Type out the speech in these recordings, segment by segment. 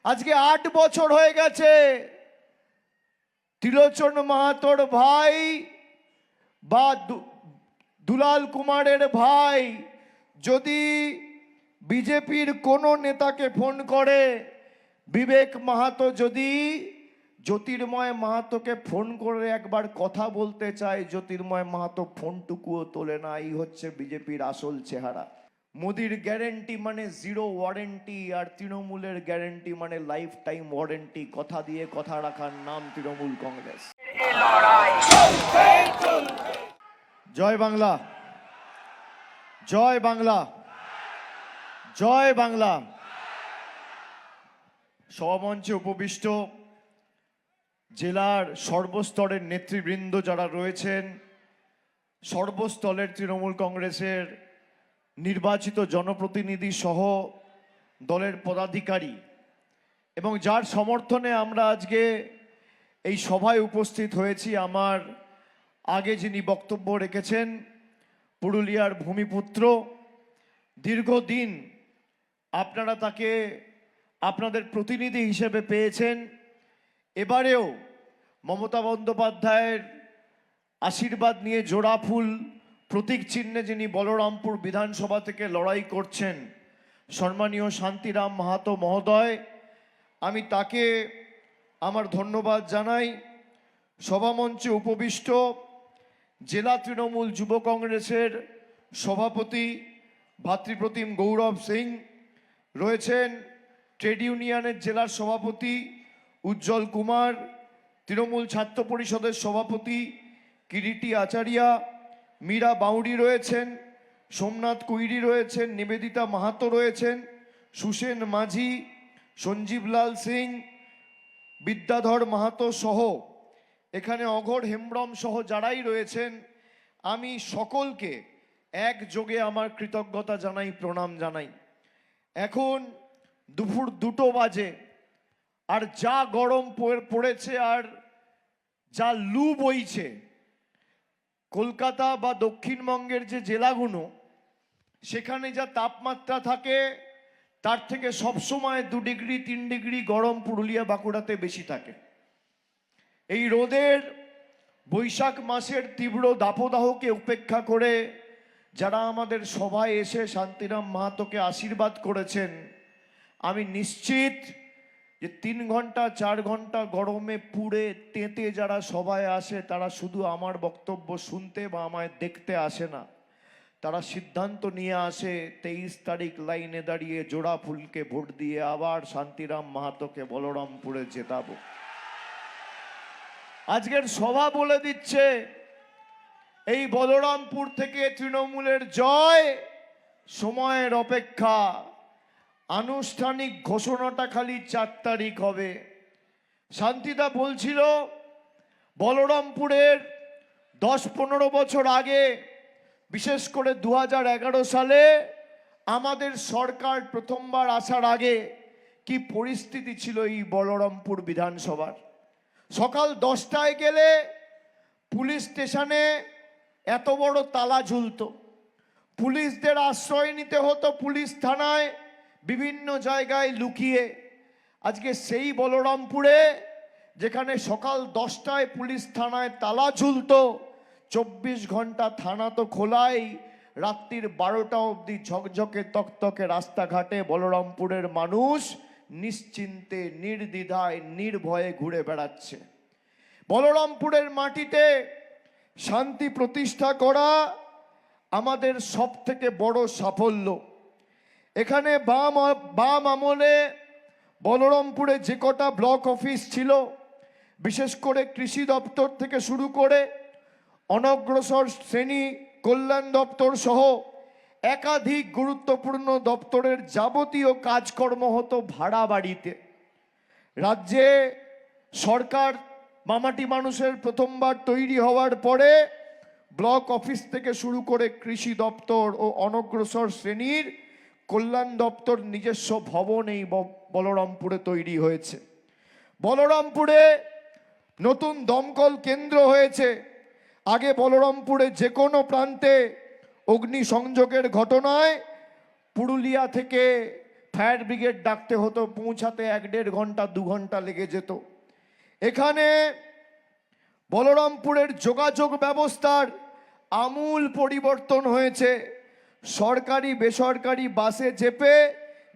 আজকে ৮ বছর হয়ে গেছে ত্রিলোচন মাহাতোর ভাই বা দুলাল কুমারের ভাই যদি বিজেপির কোনো নেতাকে ফোন করে, বিবেক মাহাতো যদি জ্যোতির্ময় মাহাতোকে ফোন করে একবার কথা বলতে চায়, জ্যোতির্ময় মাহাতো ফোনটুকুও তোলে না। এই হচ্ছে বিজেপির আসল চেহারা। মোদির গ্যারেন্টি মানে জিরো ওয়ারেন্টি, আর তৃণমূলের গ্যারেন্টি মানে লাইফ টাইম ওয়ারেন্টি। কথা দিয়ে কথা রাখার নাম তৃণমূল কংগ্রেস। জয় বাংলা, জয় বাংলা, জয় বাংলা। সভামঞ্চে উপবিষ্ট জেলার সর্বস্তরের নেতৃবৃন্দ যারা রয়েছেন, সর্বস্তরের তৃণমূল কংগ্রেসের নির্বাচিত জনপ্রতিনিধি সহ দলের পদাধিকারী, এবং যার সমর্থনে আমরা আজকে এই সভায় উপস্থিত হয়েছি। আমার আগে যিনি বক্তব্য রেখেছেন, পুরুলিয়ার ভূমিপুত্র, দীর্ঘদিন আপনারা তাকে আপনাদের প্রতিনিধি হিসেবে পেয়েছেন। এবারেও মমতা বন্দ্যোপাধ্যায়ের আশীর্বাদ নিয়ে জোড়া ফুল প্রতীক চিহ্নে যিনি বলরামপুর বিধানসভা থেকে লড়াই করছেন, সম্মানীয় শান্তিরাম মাহাতো মহোদয়, আমি তাকে আমার ধন্যবাদ জানাই। সভামঞ্চে উপবিষ্ট জেলা তৃণমূল যুব কংগ্রেসের সভাপতি ভাতৃপ্রতিম গৌরব সিং রয়েছেন, ট্রেড ইউনিয়নের জেলার সভাপতি উজ্জ্বল কুমার, তৃণমূল ছাত্র পরিষদের সভাপতি কিরিটি আচারিয়া, মীরা বাউরি রয়েছেন, সোমনাথ কুইরি রয়েছেন, নিবেদিতা মাহাতো রয়েছেন, সুসেন মাঝি, সঞ্জীবলাল সিং, বিদ্যাধর মাহাতো সহ এখানে অঘোর হেমব্রম সহ যারাই রয়েছেন, আমি সকলকে একযোগে আমার কৃতজ্ঞতা জানাই, প্রণাম জানাই। এখন দুপুর 2টো বাজে, আর যা গরম পড়েছে আর যা লু বইছে, কলকাতা বা দক্ষিণবঙ্গের যে জেলাগুলো সেখানে যা তাপমাত্রা থাকে তার থেকে সবসময় 2 ডিগ্রি 3 ডিগ্রি গরম পুরুলিয়া বাঁকুড়াতে বেশি থাকে। এই রোদের বৈশাখ মাসের তীব্র দাবদাহকে উপেক্ষা করে যারা আমাদের সভায় এসে শান্তিরাম মাহাতোকে আশীর্বাদ করেছেন, আমি নিশ্চিত যে 3 ঘন্টা 4 ঘন্টা গরমে পুড়ে তেতে যারা সভায় আসে তারা শুধু আমার বক্তব্য শুনতে বা আমায় দেখতে আসে না, তারা সিদ্ধান্ত নিয়ে আসে 23 তারিখ লাইনে দাঁড়িয়ে জোড়া ফুলকে ভোট দিয়ে আবার শান্তিরাম মাহাতোকে বলরামপুরে জেতাবো। আজকের সভা বলে দিচ্ছে এই বলরামপুর থেকে তৃণমূলের জয় সময়ের অপেক্ষা। আনুষ্ঠানিক ঘোষণাটা খালি 4 তারিখ হবে। শান্তিদা বলছিল বলরামপুরের 10-15 বছর আগে, বিশেষ করে 2011 সালে আমাদের সরকার প্রথমবার আসার আগে কি পরিস্থিতি ছিল এই বলরামপুর বিধানসভার। সকাল 10টায় গেলে পুলিশ স্টেশনে এত বড় তালা ঝুলতো, পুলিশদের আশ্রয় নিতে হতো পুলিশ থানায় বিভিন্ন জায়গায় লুকিয়ে। আজকে সেই বলরামপুরে যেখানে সকাল 10টায় পুলিশ থানায় তালা ঝুলতো, 24 ঘন্টা থানা তো খোলাই, রাত্রির 12টা অবধি ঝকঝকে তকতকে রাস্তাঘাটে বলরামপুরের মানুষ নিশ্চিন্তে নির্দ্বিধায় নির্ভয়ে ঘুরে বেড়াচ্ছে। বলরামপুরের মাটিতে শান্তি প্রতিষ্ঠা করা আমাদের সব থেকে বড় সাফল্য। এখানে বাম আমলে বলরামপুরে যে কটা ব্লক অফিস ছিল, বিশেষ করে কৃষি দপ্তর থেকে শুরু করে অনগ্রসর শ্রেণী কল্যাণ দপ্তর সহ একাধিক গুরুত্বপূর্ণ দপ্তরের যাবতীয় কাজকর্ম হতো ভাড়া বাড়িতে। রাজ্যে সরকার মামাটি মানুষের প্রথমবার তৈরি হওয়ার পরে ব্লক অফিস থেকে শুরু করে কৃষি দপ্তর ও অনগ্রসর শ্রেণীর কল্যাণ দপ্তর নিজস্ব ভবন এই বলরামপুরে তৈরি হয়েছে। বলরামপুরে নতুন দমকল কেন্দ্র হয়েছে। আগে বলরামপুরে যে কোনো প্রান্তে অগ্নিসংযোগের ঘটনায় পুরুলিয়া থেকে ফায়ার ব্রিগেড ডাকতে হতো, পৌঁছাতে 1-1.5 ঘন্টা 2 ঘন্টা লেগে যেত। এখানে বলরামপুরের যোগাযোগ ব্যবস্থার আমূল পরিবর্তন হয়েছে। সরকারি বেসরকারি বাসে চেপে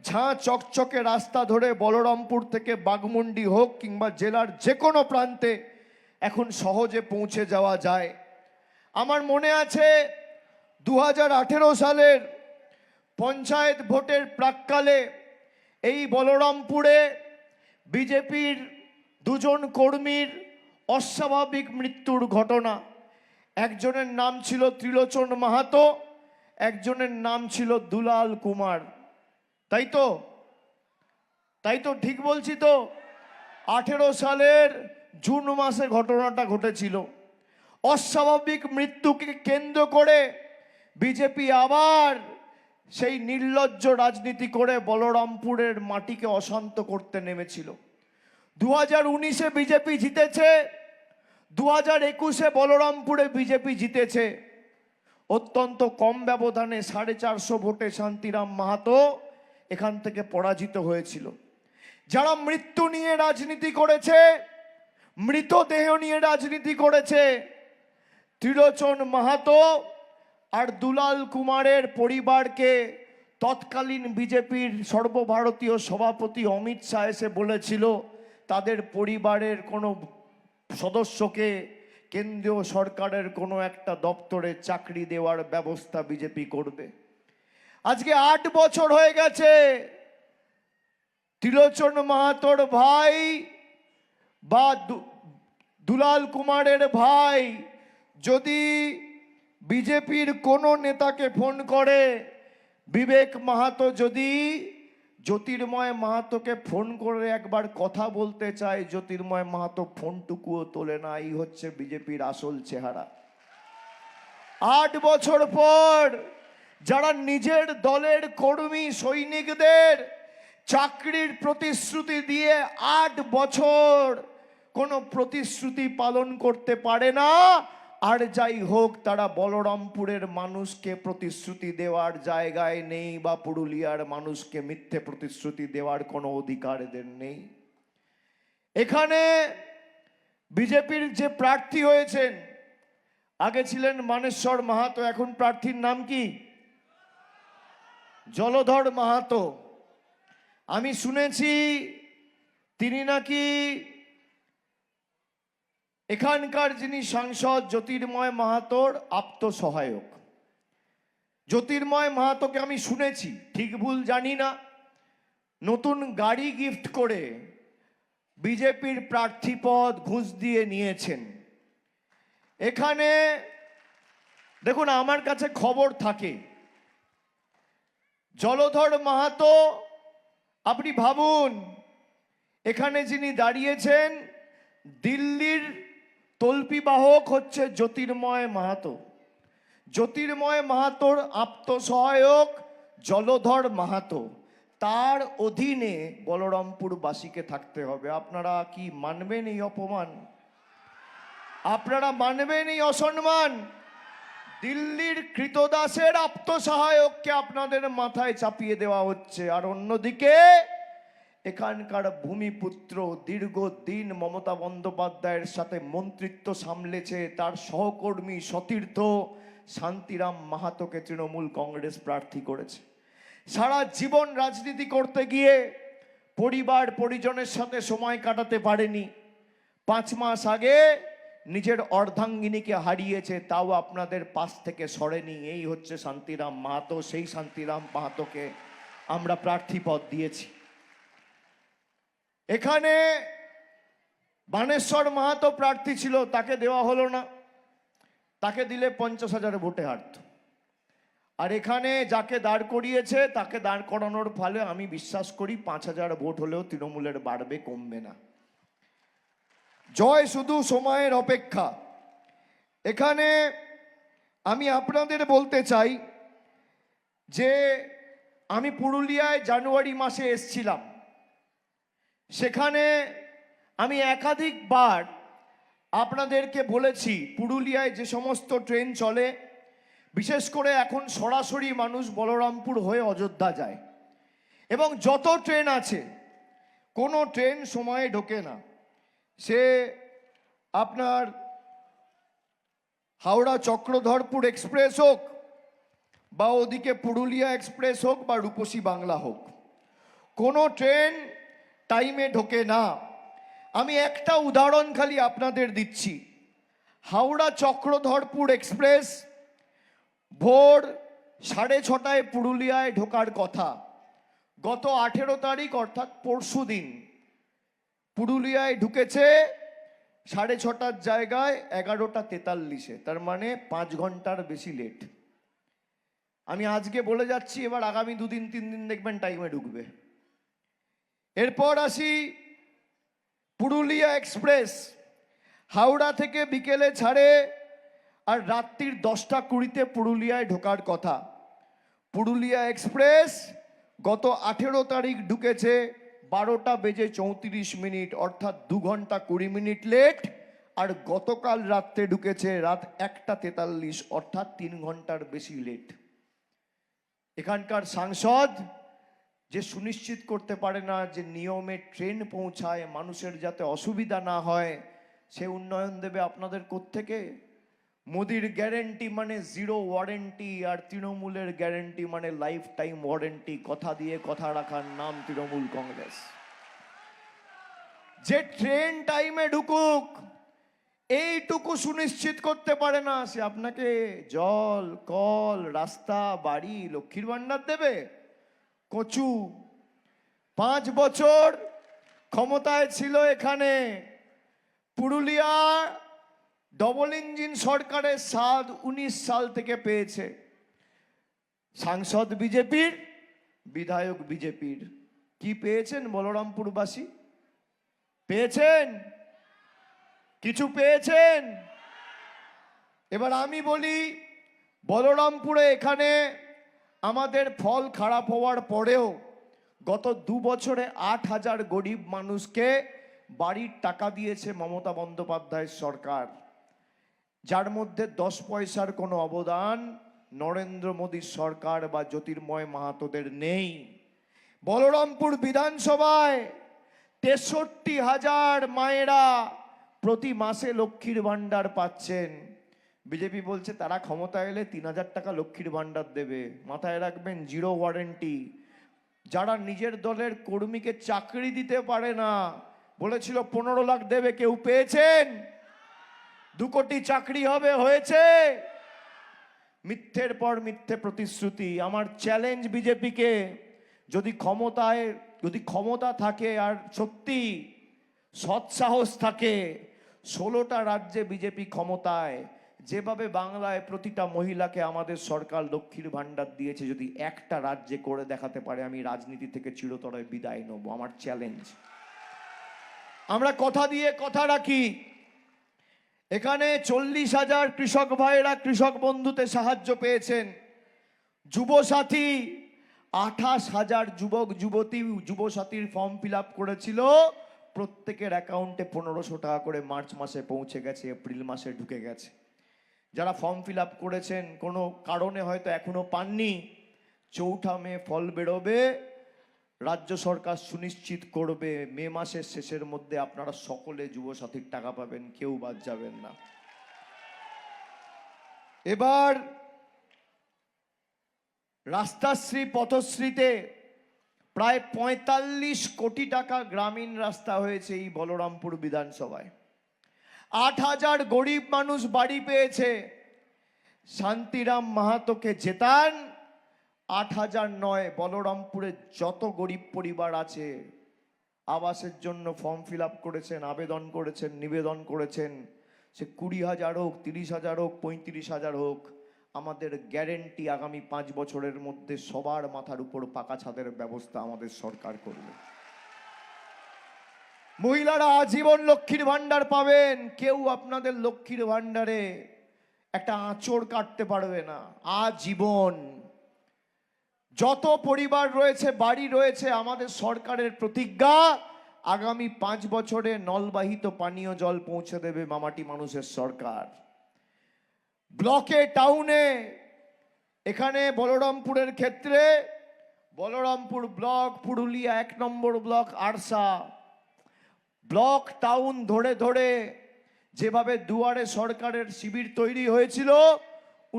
ঝাঁ চকচকে রাস্তা ধরে বলরামপুর থেকে বাঘমুন্ডি হোক কিংবা জেলার যে কোনো প্রান্তে এখন সহজে পৌঁছে যাওয়া যায়। আমার মনে আছে 2018 সালের পঞ্চায়েত ভোটের প্রাক্কালে এই বলরামপুরে বিজেপির 2 জন কর্মীর অস্বাভাবিক মৃত্যুর ঘটনা। একজনের নাম ছিল ত্রিলোচন মাহাতো, একজনের নাম ছিল দুলাল কুমার। তাই তো ঠিক বলছি তো? 18 সালের জুন মাসে ঘটনাটা ঘটেছিল। অস্বাভাবিক মৃত্যুকে কেন্দ্র করে বিজেপি আবার সেই নির্লজ্জ রাজনীতি করে বলরামপুরের মাটিকে অশান্ত করতে নেমেছিল। 2019-এ বিজেপি জিতেছে, 2021-এ বলরামপুরে বিজেপি জিতেছে অত্যন্ত কম ব্যবধানে 450 ভোটে। শান্তিরাম মাহাতো এখান থেকে পরাজিত হয়েছিল। যারা মৃত্যু নিয়ে রাজনীতি করেছে, মৃতদেহ নিয়ে রাজনীতি করেছে, ত্রিলোচন মাহাতো আর দুলাল কুমারের পরিবারকে তৎকালীন বিজেপির সর্বভারতীয় সভাপতি অমিত শাহ এসে বলেছিল তাদের পরিবারের কোনো সদস্যকে কেন্দ্রীয় সরকারের কোনো একটা দপ্তরে চাকরি দেওয়ার ব্যবস্থা বিজেপি করবে। আজকে 8 বছর হয়ে গেছে। ত্রিলোচন মাহাতোর ভাই বা দুলাল কুমারের ভাই যদি বিজেপির কোনো নেতাকে ফোন করে, বিবেক মাহাতো যদি জ্যোতির্ময় মাহাতোকে ফোন করে একবার কথা বলতে চায়, জ্যোতির্ময় মাহাতো ফোনটুকুও তোলে না। এই হচ্ছে বিজেপির আসল চেহারা। 8 বছর পর যারা নিজের দলের কর্মী সৈনিকদের চাকরির প্রতিশ্রুতি দিয়ে 8 বছর কোনো প্রতিশ্রুতি পালন করতে পারে না, আর যাই হোক তারা বলরামপুরের মানুষকে প্রতিশ্রুতি দেওয়ার জায়গায় নেই বা পুরুলিয়ার মানুষকে মিথ্যে প্রতিশ্রুতি দেওয়ার কোনো অধিকার এদের নেই। এখানে বিজেপির যে প্রার্থী হয়েছেন, আগে ছিলেন মানেশ্বর মাহাতো, এখন প্রার্থীর নাম কি? জলধর মাহাতো। আমি শুনেছি তিনি নাকি এখানকার যিনি সাংসদ জ্যোতির্ময় মাহাতোর আপ্তসহায়ক। জ্যোতির্ময় মাহাতোকে আমি শুনেছি, ঠিক ভুল জানি না, নতুন গাড়ি গিফট করে বিজেপির প্রার্থী পদ ঘুষ দিয়ে নিয়েছেন। এখানে দেখুন, আমার কাছে খবর থাকে, জলধর মাহাতো, আপনি ভাবুন এখানে যিনি দাঁড়িয়েছেন দিল্লির তল্পি বাহক হচ্ছে জ্যোতির্ময় মাহাতো। জ্যোতির্ময় মাহাতোর আপ্তসহায়ক জলধর মাহাতো, তার অধীনে বলরামপুরবাসীকে থাকতে হবে। আপনারা কি মানবেন এই অপমান? আপনারা মানবেন এই অসম্মান? দিল্লির কৃতদাসের আপ্তসহায়ককে আপনাদের মাথায় চাপিয়ে দেওয়া হচ্ছে। আর অন্যদিকে এখানকার ভূমিপুত্র, দীর্ঘদিন মমতা বন্দ্যোপাধ্যায়ের সাথে মন্ত্রিত্ব সামলেছে, তার সহকর্মী সতীর্থ শান্তিরাম মাহাতোকে তৃণমূল কংগ্রেস প্রার্থী করেছে। সারা জীবন রাজনীতি করতে গিয়ে পরিবার পরিজনের সাথে সময় কাটাতে পারেনি। 5 মাস আগে নিজের অর্ধাঙ্গিনীকে হারিয়েছে, তাও আপনাদের পাশ থেকে সরেনি। এই হচ্ছে শান্তিরাম মাহাতো। সেই শান্তিরাম মাহাতোকে আমরা প্রার্থী পদ দিয়েছি। এখানে বানেশ্বর মাহাতো প্রার্থী ছিল, তাকে দেওয়া হলো না। তাকে দিলে 50,000 ভোটে হারত। আর এখানে যাকে দাঁড় করিয়েছে তাকে দাঁড় করানোর ফলে আমি বিশ্বাস করি 5,000 ভোট হলেও তৃণমূলের বাড়বে, কমবে না। জয় শুধু সময়ের অপেক্ষা। এখানে আমি আপনাদের বলতে চাই যে আমি পুরুলিয়ায় জানুয়ারি মাসে এসছিলাম। সেখানে আমি একাধিকবার আপনাদেরকে বলেছি পুরুলিয়ায় যে সমস্ত ট্রেন চলে, বিশেষ করে এখন সরাসরি মানুষ বলরামপুর হয়ে অযোধ্যা যায়, এবং যত ট্রেন আছে কোনো ট্রেন সময়ে ঢোকে না। সে আপনার হাওড়া চক্রধরপুর এক্সপ্রেস হোক, বা ওদিকে পুরুলিয়া এক্সপ্রেস হোক, বা রূপসী বাংলা হোক, কোনো ট্রেন টাইমে ঢোকে না। আমি একটা উদাহরণ খালি আপনাদের দিচ্ছি। হাওড়া চক্রধরপুর এক্সপ্রেস ভোর 6:30 পুরুলিয়ায় ঢোকার কথা। গত 18 তারিখ অর্থাৎ পরশু দিন পুরুলিয়ায় ঢুকেছে 6:30 জায়গায় 11:43, তার মানে 5 ঘন্টার বেশি লেট। আমি আজকে বলে যাচ্ছি, এবার আগামী 2-3 দিন দেখবেন টাইমে ঢুকবে। এরপর আসি পুরুলিয়া এক্সপ্রেস, হাওড়া থেকে বিকেলে ছাড়ে আর রাত্রির 10টা 20 পুরুলিয়ায় ঢোকার কথা। পুরুলিয়া এক্সপ্রেস গত 18 তারিখ ঢুকেছে 12:34, অর্থাৎ 2 ঘন্টা 20 মিনিট লেট। আর গতকাল রাত্রে ঢুকেছে রাত 1:43, অর্থাৎ 3 ঘন্টার বেশি লেট। এখানকার সাংসদ যে সুনিশ্চিত করতে পারে না যে নিয়মে ট্রেন পৌঁছায়, মানুষের যাতে অসুবিধা না হয়, সে উন্নয়ন দেবে আপনাদের কোত্থেকে? মোদির গ্যারেন্টি মানে 0 ওয়ারেন্টি, আর তৃণমূলের গ্যারেন্টি মানে লাইফ টাইম ওয়ারেন্টি। কথা দিয়ে কথা রাখার নাম তৃণমূল কংগ্রেস। যে ট্রেন টাইমে ঢুকুক এইটুকু সুনিশ্চিত করতে পারে না, সে আপনাকে জল, কল, রাস্তা, বাড়ি, লক্ষ্মীর ভান্ডার দেবে? কচু। 5 বছর ক্ষমতায় ছিল এখানে। পুরুলিয়া ডবল ইঞ্জিন সরকারের স্বাদ 19 সাল থেকে পেয়েছে। সাংসদ বিজেপির, বিধায়ক বিজেপির। কি পেয়েছেন বলরামপুরবাসী? পেয়েছেন? কিছু পেয়েছেন? এবার আমি বলি, বলরামপুরে এখানে আমাদের ফল খারাপ হওয়ার পরেও গত 2 বছরে 8,000 গরিব মানুষকে বাড়ির টাকা দিয়েছে মমতা বন্দ্যোপাধ্যায়ের সরকার, যার মধ্যে 10 পয়সার কোনো অবদান নরেন্দ্র মোদীর সরকার বা জ্যোতির্ময় মাহাতোদের নেই। বলরামপুর বিধানসভায় 63,000 মায়েরা প্রতি মাসে লক্ষ্মীর ভান্ডার পাচ্ছেন। বিজেপি বলছে তারা ক্ষমতা এলে 3,000 টাকা লক্ষ্মীর ভান্ডার দেবে। মাথায় রাখবেন, 0 ওয়ারেন্টি। যারা নিজের দলের কর্মীকে চাকরি দিতে পারে না, বলেছিল 15 লাখ দেবে, কেউ পেয়েছেন? 2 কোটি চাকরি হবে, হয়েছে? মিথ্যের পর মিথ্যে প্রতিশ্রুতি। আমার চ্যালেঞ্জ বিজেপিকে, যদি ক্ষমতা থাকে আর সত্যি সৎসাহস থাকে, 16টা রাজ্যে বিজেপি ক্ষমতায়, যেভাবে বাংলায় প্রতিটা মহিলাকে আমাদের সরকার লক্ষ্মীর ভান্ডার দিয়েছে, যদি একটা রাজ্যে করে দেখাতে পারে, আমি রাজনীতি থেকে চিরতরে বিদায় নেব। আমার চ্যালেঞ্জ। আমরা কথা দিয়ে কথা রাখি। এখানে 40,000 কৃষক ভাইয়েরা কৃষক বন্ধুতে সাহায্য পেয়েছেন। যুবসাথী 28,000 যুবক যুবতী যুবসাথীর ফর্ম ফিল আপ করেছিল। প্রত্যেকের অ্যাকাউন্টে 1500 টাকা করে মার্চ মাসে পৌঁছে গেছে, এপ্রিল মাসে ঢুকে গেছে। যারা ফর্ম ফিল আপ করেছেন, কোনো কারণে হয়তো এখনো পাননি, 4 মে ফল বেরোবে। রাজ্য সরকার সুনিশ্চিত করবে মে মাসের শেষের মধ্যে আপনারা সকলে যুবসাথীর টাকা পাবেন, কেউ বাদ যাবেন না। এবার রাস্তাশ্রী পথশ্রীতে প্রায় 45 কোটি টাকা গ্রামীণ রাস্তা হয়েছে এই বলরামপুর বিধানসভায়। 8,000 গরিব মানুষ বাড়ি পেয়েছে। শান্তিরাম মাহাতোকে জেতান, 8,000 নয়, বলরামপুরে যত গরিব পরিবার আছে আবাসের জন্য ফর্ম ফিল আপ করেছেন, আবেদন করেছেন, নিবেদন করেছেন, সে 20,000 হোক, 30,000 হোক, 35,000 হোক, আমাদের গ্যারেন্টি আগামী 5 বছরের মধ্যে সবার মাথার উপর পাকা ছাদের ব্যবস্থা আমাদের সরকার করবে। মহিলারা আজীবন লক্ষ্মীর ভান্ডার পাবেন। কেউ আপনাদের লক্ষ্মীর ভান্ডারে একটা আঁচড় কাটতে পারবে না, আজীবন। যত পরিবার রয়েছে, বাড়ি রয়েছে, আমাদের সরকারের প্রতিজ্ঞা আগামী 5 বছরে নলবাহিত পানীয় জল পৌঁছে দেবে মামাটি মানুষের সরকার। ব্লকে, টাউনে, এখানে বলরামপুরের ক্ষেত্রে বলরামপুর ব্লক, পুরুলিয়া 1 নম্বর ব্লক, আরসা ব্লক টাউন ধরে ধরে যেভাবে দুয়ারে সরকারের শিবির তৈরি হয়েছিল,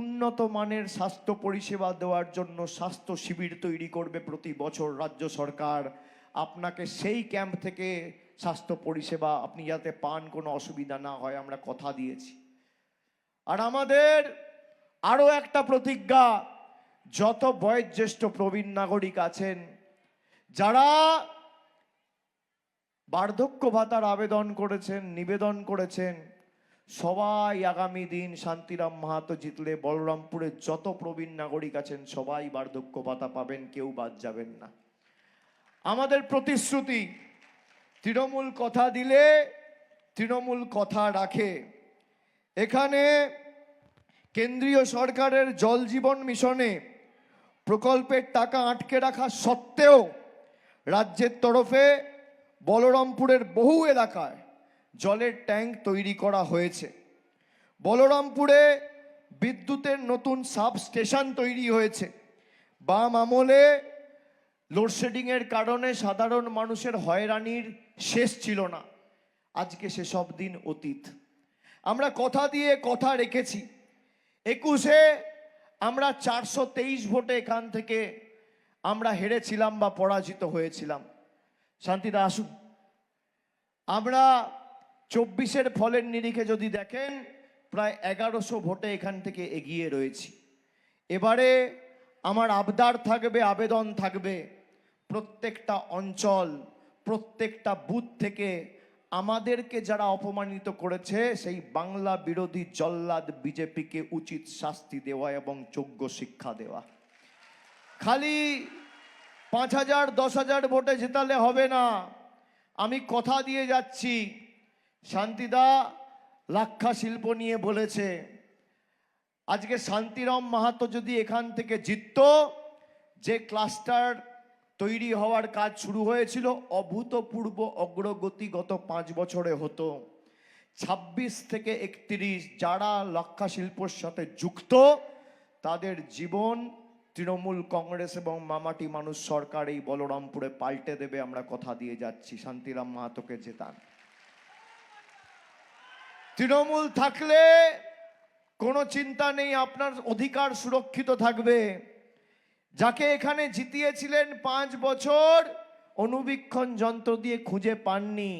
উন্নত মানের স্বাস্থ্য পরিষেবা দেওয়ার জন্য স্বাস্থ্য শিবির তৈরি করবে প্রতি বছর রাজ্য সরকার। আপনাকে সেই ক্যাম্প থেকে স্বাস্থ্য পরিষেবা আপনি যাতে পান, কোনো অসুবিধা না হয়, আমরা কথা দিয়েছি। আর আমাদের আরও একটা প্রতিজ্ঞা, যত বয়োজ্যেষ্ঠ প্রবীণ নাগরিক আছেন, যারা বার্ধক্য ভাতার আবেদন করেছেন, নিবেদন করেছেন, সবাই আগামী দিন শান্তিরাম মাহাতো জিতলে বলরামপুরের যত প্রবীণ নাগরিক আছেন সবাই বার্ধক্য ভাতা পাবেন, কেউ বাদ যাবেন না। আমাদের প্রতিশ্রুতি, তৃণমূল কথা দিলে তৃণমূল কথা রাখে। এখানে কেন্দ্রীয় সরকারের জল জীবন মিশনে প্রকল্পের টাকা আটকে রাখা সত্ত্বেও রাজ্যের তরফে বলরামপুরের বহু এলাকায় জলের ট্যাঙ্ক তৈরি করা হয়েছে। বলরামপুরে বিদ্যুতের নতুন সাব স্টেশন তৈরি হয়েছে। বাম আমলে লোডশেডিংয়ের কারণে সাধারণ মানুষের হয়রানির শেষ ছিল না, আজকে সেসব দিন অতীত। আমরা কথা দিয়ে কথা রেখেছি। 21-এ আমরা 423 ভোটে এখান থেকে আমরা হেরেছিলাম বা পরাজিত হয়েছিলাম। শান্তিদা আসুন, আমরা 24-এর ফলের নিরিখে যদি দেখেন প্রায় 1100 ভোটে এখান থেকে এগিয়ে রয়েছি। এবারে আমার আবদার থাকবে, আবেদন থাকবে, প্রত্যেকটা অঞ্চল, প্রত্যেকটা বুথ থেকে আমাদেরকে যারা অপমানিত করেছে সেই বাংলা বিরোধী জল্লাদ বিজেপিকে উচিত শাস্তি দেওয়া এবং যোগ্য শিক্ষা দেওয়া। খালি 5000 10,000 ভোটে জেতালে হবে না। আমি কথা দিয়ে যাচ্ছি, শান্তিদা লাক্ষা শিল্প নিয়ে বলেছে, আজকে শান্তিরাম মাহাতো যদি এখান থেকে জিতত, যে ক্লাস্টার তৈরি হওয়ার কাজ শুরু হয়েছিল অভূতপূর্ব অগ্রগতি গত 5 বছরে হতো। 26 থেকে 31 যারা লাক্ষা শিল্পর সাথে যুক্ত তাদের জীবন তৃণমূল কংগ্রেস এবং মামাটি মানুষ সরকার এই বলরামপুরে পাল্টে দেবে, আমরা কথা দিয়ে যাচ্ছি। শান্তিরাম মাহাতোকে জেতান। তৃণমূল থাকলে কোনো চিন্তা নেই, আপনার অধিকার সুরক্ষিত থাকবে। যাকে এখানে জিতিয়েছিলেন 5 বছর, অনুবীক্ষণ যন্ত্র দিয়ে খুঁজে পাননি।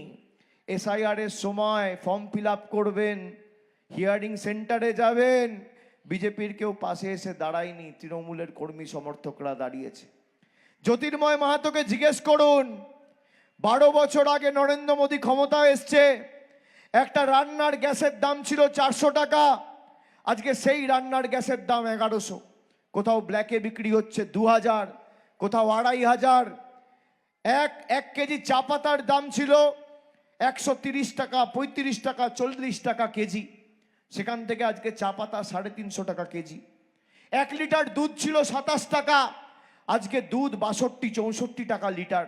SIR এর সময় ফর্ম ফিল আপ করবেন, হিয়ারিং সেন্টারে যাবেন, বিজেপির কেউ পাশে এসে দাঁড়ায়নি, তৃণমূলের কর্মী সমর্থকরা দাঁড়িয়েছে। জ্যোতির্ময় মাহাতোকে জিজ্ঞেস করুন, 12 বছর আগে নরেন্দ্র মোদী ক্ষমতায় এসছে, একটা রান্নার গ্যাসের দাম ছিল 400 টাকা, আজকে সেই রান্নার গ্যাসের দাম 1100। কোথাও ব্ল্যাকে বিক্রি হচ্ছে 2000, কোথাও 2500। এক কেজি চা পাতার দাম ছিল 130 টাকা, 35 টাকা, 40 টাকা কেজি, সেখান থেকে আজকে চা পাতা 350 টাকা কেজি। 1 লিটার দুধ ছিল 27 টাকা, আজকে দুধ 62-64 টাকা লিটার।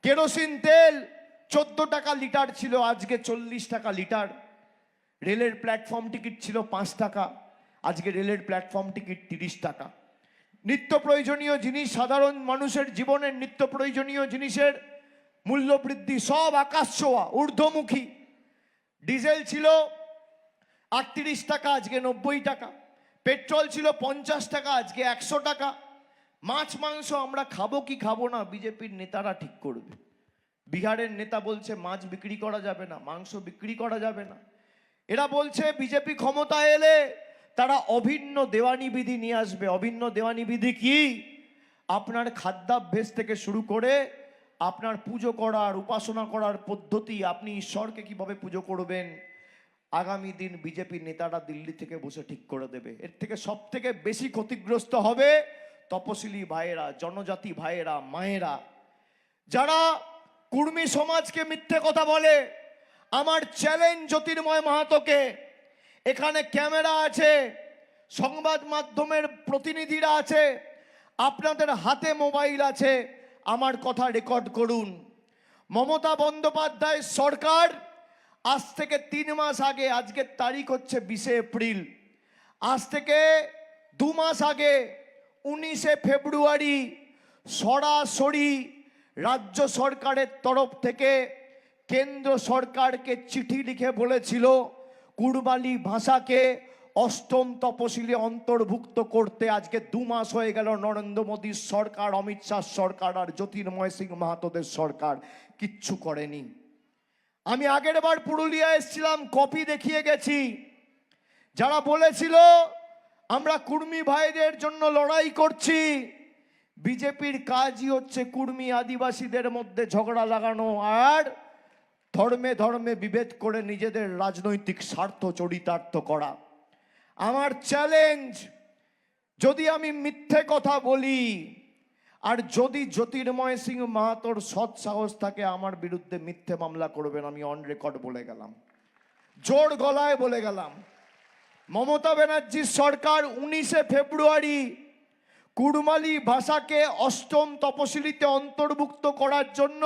কেরোসিন তেল 14 টাকা লিটার ছিল, আজকে 40 টাকা লিটার। রেলের প্ল্যাটফর্ম টিকিট ছিল 5 টাকা, আজকে রেলের প্ল্যাটফর্ম টিকিট 30 টাকা। নিত্য প্রয়োজনীয় জিনিস, সাধারণ মানুষের জীবনের নিত্য প্রয়োজনীয় জিনিসের মূল্য বৃদ্ধি সব আকাশ ছোঁয়া, ঊর্ধ্বমুখী। ডিজেল ছিল 38 টাকা, আজকে 90 টাকা। পেট্রোল ছিল 50 টাকা, আজকে 100 টাকা। মাছ মাংস আমরা খাবো কি খাবো না বিজেপির নেতারা ঠিক করবে। বিহারের নেতা বলছে মাছ বিক্রি করা যাবে না, মাংস বিক্রি করা যাবে না। এরা বলছে বিজেপি ক্ষমতায় এলে তারা অভিন্ন দেওয়ানি বিধি নিয়ে আসবে। অভিন্ন দেওয়ানি বিধি কি? আপনার খাদ্যাভ্যাস থেকে শুরু করে আপনার পুজো করার, উপাসনা করার পদ্ধতি, আপনি ঈশ্বরকে কিভাবে পুজো করবেন, আগামী দিন বিজেপি নেতারা দিল্লি থেকে বসে ঠিক করে দেবে। এর থেকে সব থেকে বেশি ক্ষতিগ্রস্ত হবে তপশিলি ভাইয়েরা, জনজাতি ভাইয়েরা, মায়েরা, যারা কুর্মী সমাজকে মিথ্যে কথা বলে। আমার চ্যালেঞ্জ জ্যোতির্ময় মাহাতোকে, এখানে ক্যামেরা আছে, সংবাদ মাধ্যমের প্রতিনিধিরা আছে, আপনাদের হাতে মোবাইল আছে, আমার কথা রেকর্ড করুন। মমতা বন্দ্যোপাধ্যায় সরকার আজ থেকে 3 মাস আগে, আজকের তারিখ হচ্ছে 20 এপ্রিল, আজ থেকে 2 মাস আগে 19 ফেব্রুয়ারি সরাসরি রাজ্য সরকারের তরফ থেকে কেন্দ্র সরকারকে চিঠি লিখে বলেছিল কুড়মালি ভাষাকে অষ্টম তপশিলে অন্তর্ভুক্ত করতে। আজকে 2 মাস হয়ে গেল, নরেন্দ্র মোদীর সরকার, অমিত শাহ সরকার আর জ্যোতির্ময় সিং মাহাতোদের সরকার কিচ্ছু করেনি। আমি আগের বার পুরুলিয়া এসেছিলাম, কপি দেখিয়ে গেছি। যারা বলেছিল আমরা কুর্মী ভাইদের জন্য লড়াই করছি, বিজেপির কাজই হচ্ছে কুর্মী আদিবাসীদের মধ্যে ঝগড়া লাগানো আর ধর্মে ধর্মে বিভেদ করে নিজেদের রাজনৈতিক স্বার্থ চরিতার্থ করা। আমার চ্যালেঞ্জ, যদি আমি মিথ্যে কথা বলি আর যদি জ্যোতির্ময় সিং মাহাতোর সৎ সাহস থাকে আমার বিরুদ্ধে মিথ্যে মামলা করবেন, আমি অন রেকর্ড বলে গেলাম, জোর গলায় বলে গেলাম। মমতা ব্যানার্জির সরকার 19শে ফেব্রুয়ারি কুড়মালি ভাষাকে অষ্টম তপশিলিতে অন্তর্ভুক্ত করার জন্য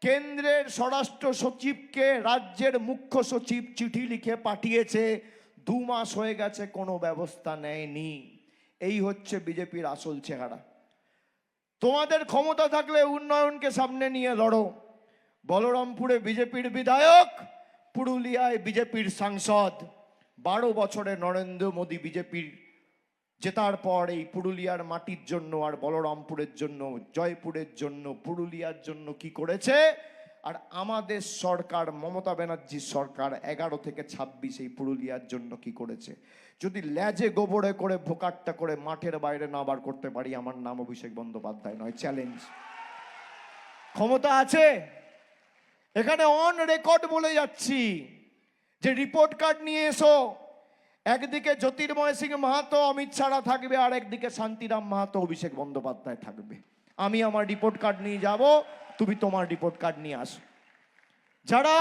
কেন্দ্রের স্বরাষ্ট্র সচিবকে রাজ্যের মুখ্য সচিব চিঠি লিখে পাঠিয়েছে। 2 মাস হয়ে গেছে, কোনো ব্যবস্থা নেয়নি। এই হচ্ছে বিজেপির আসল চেহারা। তোমাদের ক্ষমতা থাকলে উন্নয়নকে সামনে নিয়ে লড়ো। বলরামপুরে বিজেপির বিধায়ক, পুরুলিয়ায় বিজেপির সাংসদ। 12 বছরে নরেন্দ্র মোদী বিজেপির জেতার পর এই পুরুলিয়ার মাটির জন্য আর বলরামপুরের জন্য, জয়পুরের জন্য, পুরুলিয়ার জন্য কি করেছে, আর আমাদের সরকার মমতা ব্যানার্জির সরকার 11 থেকে 26 এই পুরুলিয়ার জন্য কি করেছে। যদি ল্যাজে গোবরে করে ভোকাট্টা করে মাঠের বাইরে না বার করতে পারি, আমার নাম অভিষেক বন্দ্যোপাধ্যায় নয়। চ্যালেঞ্জ, ক্ষমতা আছে। এখানে অন রেকর্ড বলে যাচ্ছি যে রিপোর্ট কার্ড নিয়ে এসো। একদিকে জ্যোতির্ময় সিং মাহাতো অমিত শাহ থাকবে, আর একদিকে শান্তিরাম মাহাতো অভিষেক বন্দ্যোপাধ্যায় থাকবে। আমি আমার রিপোর্ট কার্ড নিয়ে যাব, তুমি তোমার রিপোর্ট কার্ড নিয়ে আসো। যারা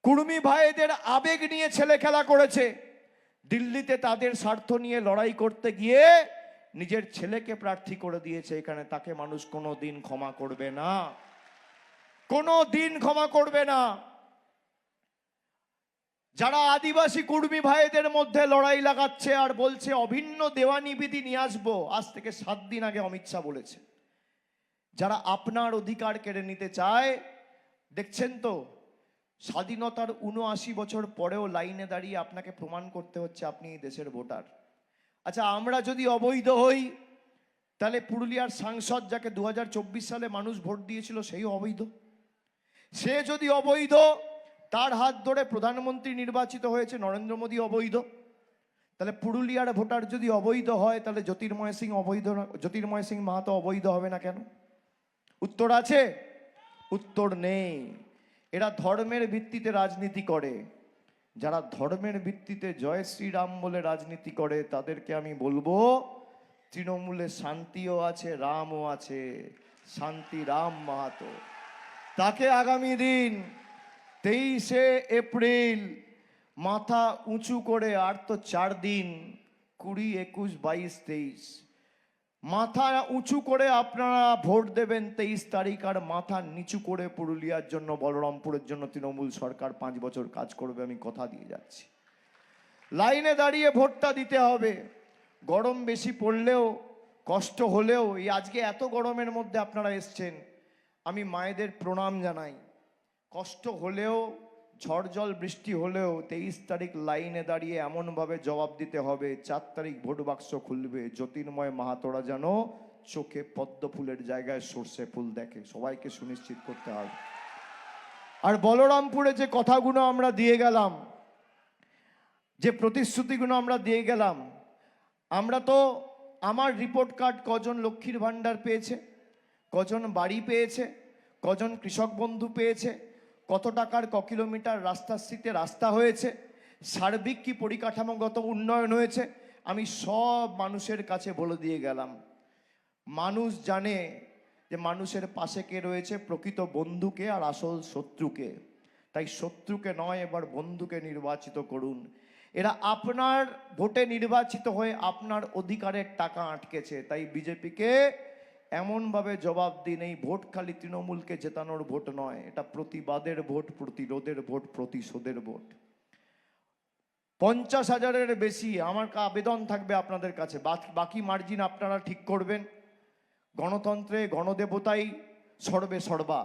কুর্মী ভাইদের আবেগ নিয়ে ছেলে খেলা করেছে, দিল্লিতে তাদের স্বার্থ নিয়ে লড়াই করতে গিয়ে নিজের ছেলেকে প্রার্থী করে দিয়েছে এখানে, তাকে মানুষ কোনোদিন ক্ষমা করবে না, কোনোদিন ক্ষমা করবে না। যারা আদিবাসী কুর্মী ভাইদের মধ্যে লড়াই লাগাচ্ছে আর বলছে অভিন্ন দেওয়ানি বিধি নিয়ে আসবো, আজ থেকে 7 দিন আগে অমিত শাহ বলেছে, যারা আপনার অধিকার কেড়ে নিতে চায়, দেখছেন তো স্বাধীনতার 79 বছর পরেও লাইনে দাঁড়িয়ে আপনাকে প্রমাণ করতে হচ্ছে আপনি এই দেশের ভোটার। আচ্ছা, আমরা যদি অবৈধ হই তাহলে পুরুলিয়ার সাংসদ যাকে 2024 সালে মানুষ ভোট দিয়েছিল সেই অবৈধ। সে যদি অবৈধ, তার হাত ধরে প্রধানমন্ত্রী নির্বাচিত হয়েছে নরেন্দ্র মোদী অবৈধ, তাহলে পুরুলিয়ার ভোটার যদি অবৈধ হয় তাহলে জ্যোতির্ময় সিং মাহাতো অবৈধ হবে না কেন? উত্তর আছে? উত্তর নেই। এরা ধর্মের ভিত্তিতে রাজনীতি করে। যারা ধর্মের ভিত্তিতে জয় শ্রীরাম বলে রাজনীতি করে তাদেরকে আমি বলবো তৃণমূলে শান্তিও আছে, রামও আছে। শান্তিরাম মাহাতো, তাকে আগামী দিন 23শে এপ্রিল মাথা উঁচু করে, আর তো 4 দিন, 20, 21, 22, 23, মাথা উঁচু করে আপনারা ভোট দেবেন 23 তারিখ, আর মাথা নিচু করে পুরুলিয়ার জন্য, বলরামপুরের জন্য তৃণমূল সরকার 5 বছর কাজ করবে, আমি কথা দিয়ে যাচ্ছি। লাইনে দাঁড়িয়ে ভোটটা দিতে হবে। গরম বেশি পড়লেও, কষ্ট হলেও, এই আজকে এত গরমের মধ্যে আপনারা এসছেন, আমি মায়েদের প্রণাম জানাই। কষ্ট হলেও, ঝড় জল বৃষ্টি হলেও 23 তারিখ লাইনে দাঁড়িয়ে এমনভাবে জবাব দিতে হবে, 4 তারিখ ভোট বাক্স খুলবে, জ্যোতির্ময় মাহাতোরা যেন চোখে পদ্ম ফুলের জায়গায় সর্ষে ফুল দেখে, সবাইকে সুনিশ্চিত করতে হবে। আর বলরামপুরে যে কথাগুলো আমরা দিয়ে গেলাম, যে প্রতিশ্রুতিগুলো আমরা দিয়ে গেলাম, আমরা তো, আমার রিপোর্ট কার্ড কজন লক্ষ্মীর ভাণ্ডার পেয়েছে, কজন বাড়ি পেয়েছে, কজন কৃষক বন্ধু পেয়েছে, কত টাকার ক কিলোমিটার রাস্তাশ্রীতে রাস্তা হয়েছে, সার্বিক কি পরিকাঠামোগত উন্নয়ন হয়েছে, আমি সব মানুষের কাছে বলে দিয়ে গেলাম। মানুষ জানে যে মানুষের পাশে কে রয়েছে, প্রকৃত বন্ধুকে আর আসল শত্রুকে। তাই শত্রুকে নয়, এবার বন্ধুকে নির্বাচিত করুন। এরা আপনার ভোটে নির্বাচিত হয়ে আপনার অধিকারের টাকা আটকেছে, তাই বিজেপিকে এমনভাবে জবাব দিন, এই ভোট খালি তৃণমূলকে জেতানোর ভোট নয়, এটা প্রতিবাদের ভোট, প্রতিরোধের ভোট, প্রতিশোধের ভোট। 50,000-এর বেশি আমার আবেদন থাকবে আপনাদের কাছে, বাকি মার্জিন আপনারা ঠিক করবেন। গণতন্ত্রে গণদেবতাই সর্বে সর্বা,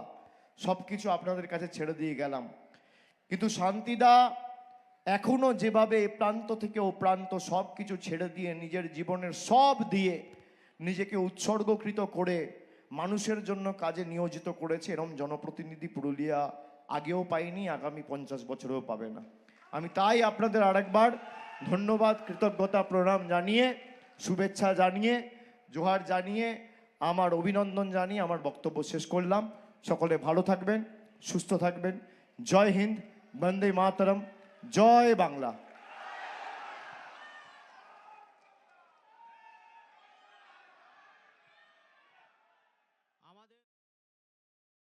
সব কিছু আপনাদের কাছে ছেড়ে দিয়ে গেলাম। কিন্তু শান্তিদা এখনো যেভাবে এ প্রান্ত থেকে ও প্রান্ত সব কিছু ছেড়ে দিয়ে নিজের জীবনের সব দিয়ে নিজেকে উৎসর্গকৃত করে মানুষের জন্য কাজে নিয়োজিত করেছে, এরম জনপ্রতিনিধি পুরুলিয়া আগেও পাইনি, আগামী 50 বছরেও পাবে না। আমি তাই আপনাদের আরেকবার ধন্যবাদ, কৃতজ্ঞতা, প্রণাম জানিয়ে, শুভেচ্ছা জানিয়ে, জোহার জানিয়ে, আমার অভিনন্দন জানিয়ে আমার বক্তব্য শেষ করলাম। সকলে ভালো থাকবেন, সুস্থ থাকবেন। জয় হিন্দ, বন্দে মাতরম, জয় বাংলা।